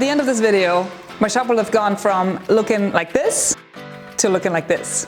the end of this video, my shop will have gone from looking like this to looking like this.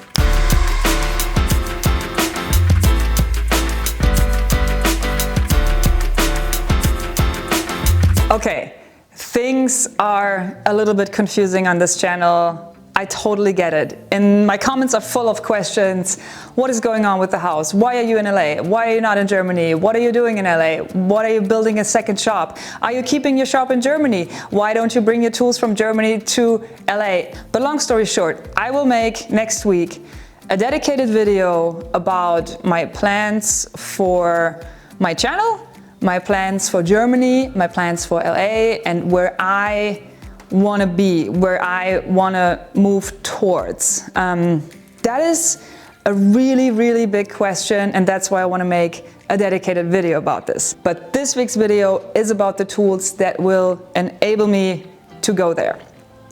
Okay, things are a little bit confusing on this channel. I totally get it. And my comments are full of questions. What is going on with the house? Why are you in LA? Why are you not in Germany? What are you doing in LA? What are you building a second shop? Are you keeping your shop in Germany? Why don't you bring your tools from Germany to LA? But long story short, I will make next week a dedicated video about my plans for my channel, my plans for Germany, my plans for LA, and where I want to be, where I want to move towards. That is a really, really big question, and that's why I want to make a dedicated video about this. But this week's video is about the tools that will enable me to go there.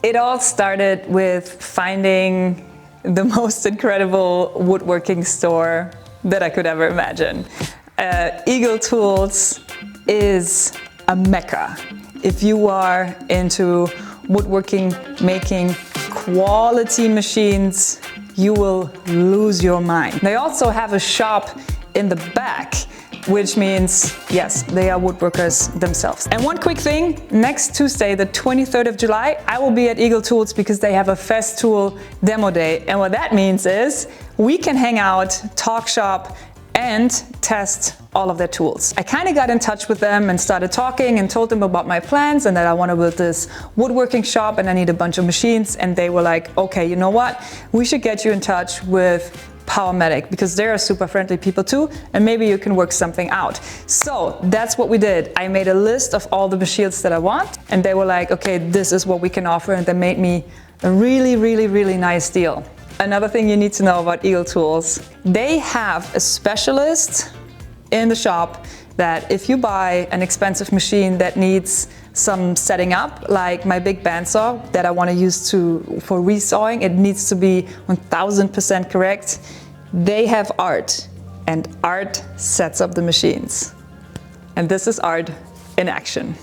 It all started with finding the most incredible woodworking store that I could ever imagine. Eagle Tools is a mecca. If you are into woodworking, making quality machines, you will lose your mind. They also have a shop in the back, which means, yes, they are woodworkers themselves. And one quick thing, next Tuesday, the 23rd of July, I will be at Eagle Tools because they have a Festool demo day. And what that means is we can hang out, talk shop, and test all of their tools. I kind of got in touch with them and started talking and told them about my plans and that I want to build this woodworking shop and I need a bunch of machines. And they were like, okay, you know what? We should get you in touch with Powermatic because they're super friendly people too, and maybe you can work something out. So that's what we did. I made a list of all the machines that I want, and they were like, okay, this is what we can offer, and they made me a really, really, really nice deal. Another thing you need to know about Eagle Tools, they have a specialist in the shop that if you buy an expensive machine that needs some setting up, like my big bandsaw that I want to use for resawing, it needs to be 1000% correct. They have Art, and Art sets up the machines. And this is Art in action.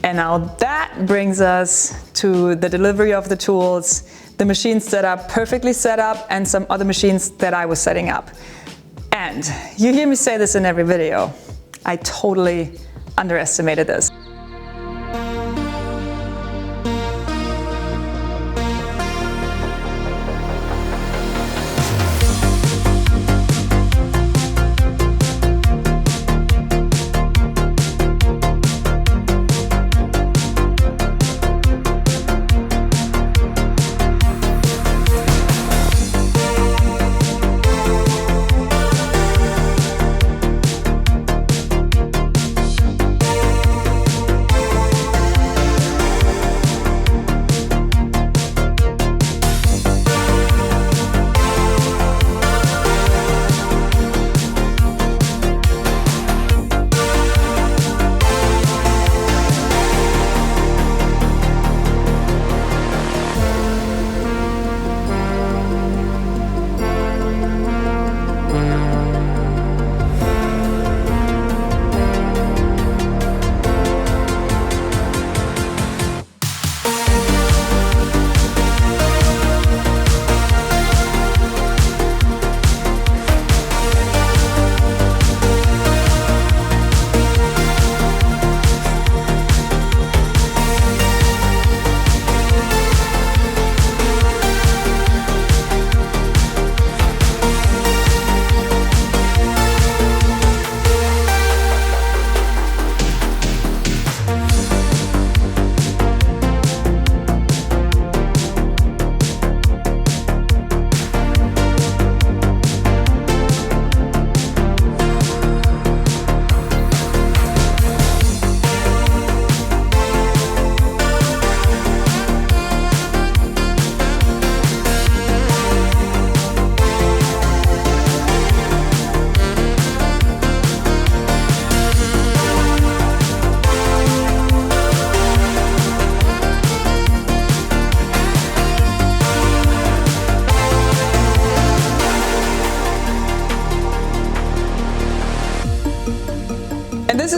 And now that brings us to the delivery of the tools, the machines that are perfectly set up, and some other machines that I was setting up. And you hear me say this in every video, I totally underestimated this.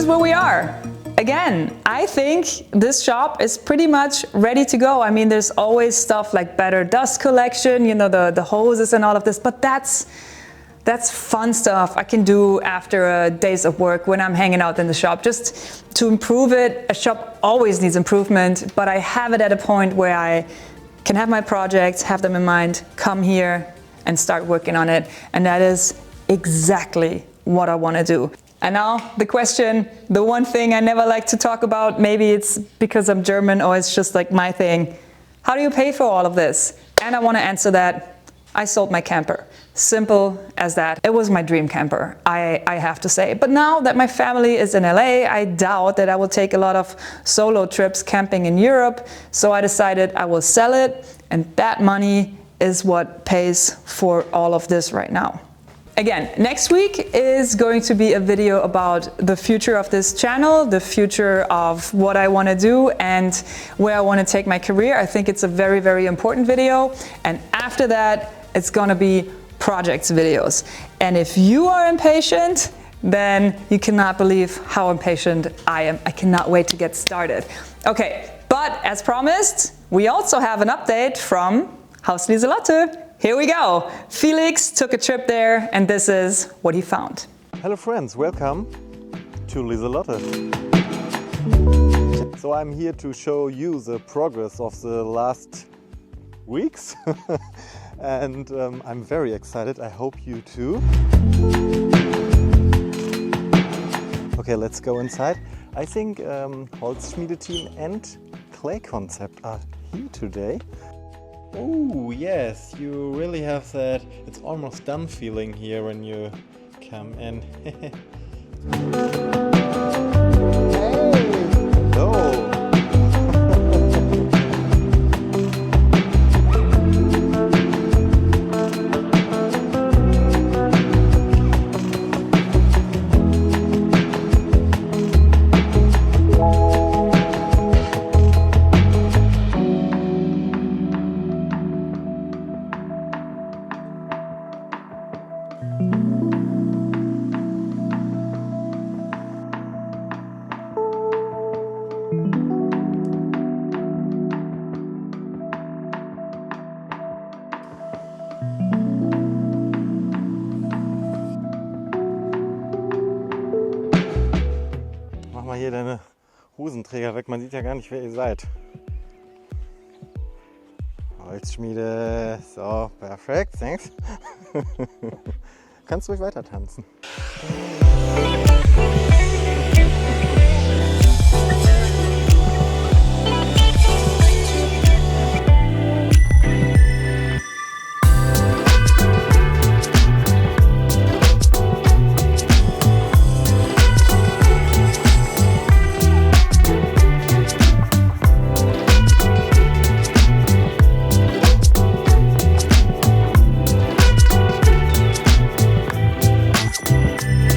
is where we are. Again, I think this shop is pretty much ready to go. I mean, there's always stuff like Better Dust Collection, you know, the hoses and all of this, but that's fun stuff I can do after days of work when I'm hanging out in the shop. Just to improve it, a shop always needs improvement, but I have it at a point where I can have my projects, have them in mind, come here and start working on it. And that is exactly what I want to do. And now the question, the one thing I never like to talk about, maybe it's because I'm German or it's just like my thing. How do you pay for all of this? And I want to answer that. I sold my camper. Simple as that. It was my dream camper, I have to say. But now that my family is in LA, I doubt that I will take a lot of solo trips camping in Europe. So I decided I will sell it, and that money is what pays for all of this right now. Again, next week is going to be a video about the future of this channel, the future of what I want to do and where I want to take my career. I think it's a very, very important video. And after that, it's going to be projects videos. And if you are impatient, then you cannot believe how impatient I am. I cannot wait to get started. Okay, but as promised, we also have an update from Haus Lieselotte. Here we go. Felix took a trip there, and this is what he found. Hello friends, welcome to Lieselotte. So I'm here to show you the progress of the last weeks and I'm very excited, I hope you too. Okay, let's go inside. I think Holzschmiede team and Clay Concept are here today. Oh yes, you really have that it's almost done feeling here when you come in. Hey! Hello! Mach mal hier deine Hosenträger weg, man sieht ja gar nicht, wer ihr seid. Holzschmiede, so, perfekt, thanks. Kannst ruhig weiter tanzen.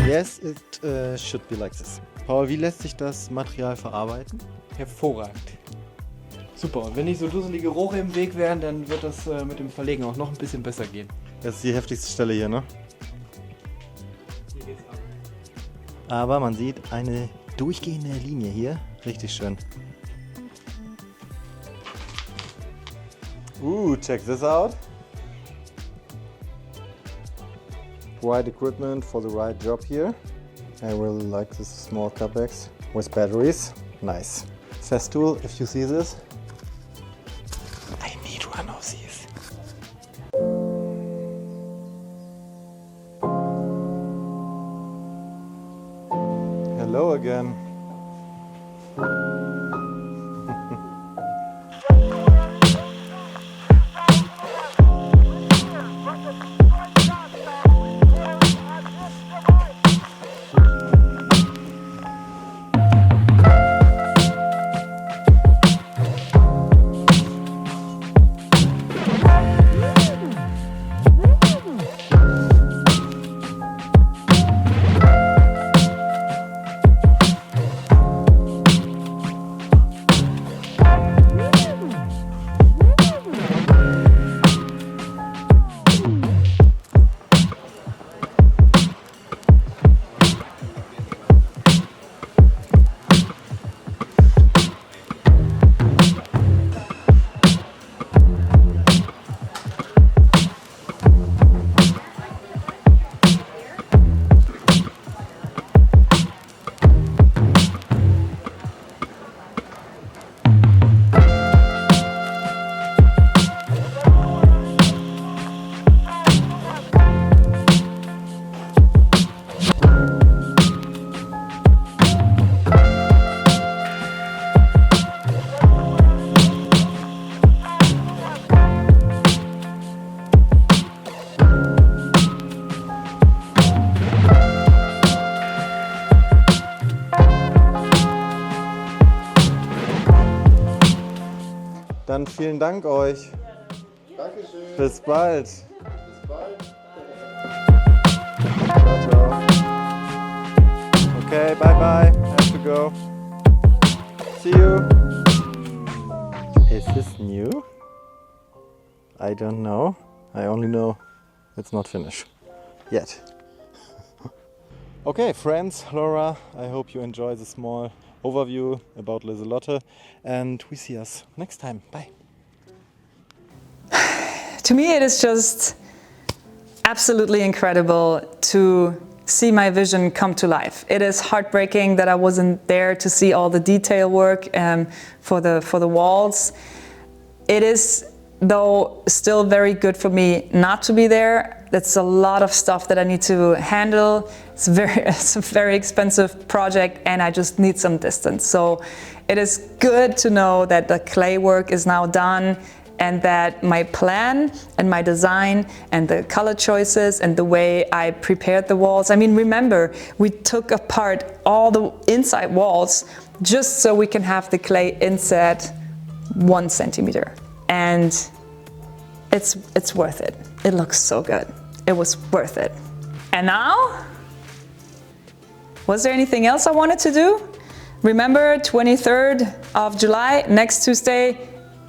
Yes, it should be like this. Paul, wie lässt sich das Material verarbeiten? Hervorragend. Super, und wenn nicht so dusselige Rohre im Weg wären, dann wird das mit dem Verlegen auch noch ein bisschen besser gehen. Das ist die heftigste Stelle hier, ne? Hier geht's ab. Aber man sieht eine durchgehende Linie hier. Richtig schön. Check this out. Right equipment for the right job here. I really like this small Capex with batteries. Nice. Festool, if you see this. I need one of these. Hello again. Dann vielen Dank euch. Dankeschön. Bis bald. Bis bald. Ciao, ciao. Okay, bye bye. Have to go. See you. Is this new? I don't know. I only know it's not finished yet. Okay, friends, Laura, I hope you enjoy the small overview about Lieselotte, and we see us next time. Bye. To me, it is just absolutely incredible to see my vision come to life. It is heartbreaking that I wasn't there to see all the detail work for the walls. It is, though, still very good for me not to be there. That's a lot of stuff that I need to handle. It's a very expensive project, and I just need some distance. So it is good to know that the clay work is now done, and that my plan and my design and the color choices and the way I prepared the walls. I mean, remember, we took apart all the inside walls just so we can have the clay inset 1 centimeter. And it's worth it. It looks so good. It was worth it. And now, was there anything else I wanted to do? Remember, 23rd of July, next Tuesday,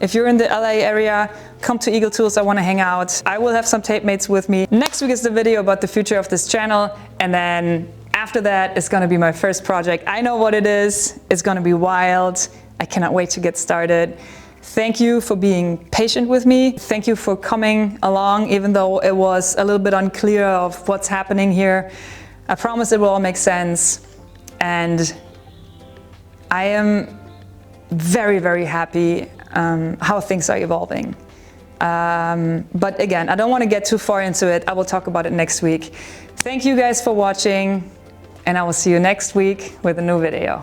if you're in the LA area, come to Eagle Tools, I want to hang out. I will have some tape mates with me. Next week is the video about the future of this channel, and then after that it's going to be my first project. I know what it is. It's going to be wild. I cannot wait to get started. Thank you for being patient with me. Thank you for coming along, even though it was a little bit unclear of what's happening here. I promise it will all make sense, and I am very, very happy how things are evolving. But again, I don't want to get too far into it. I will talk about it next week. Thank you guys for watching, and I will see you next week with a new video.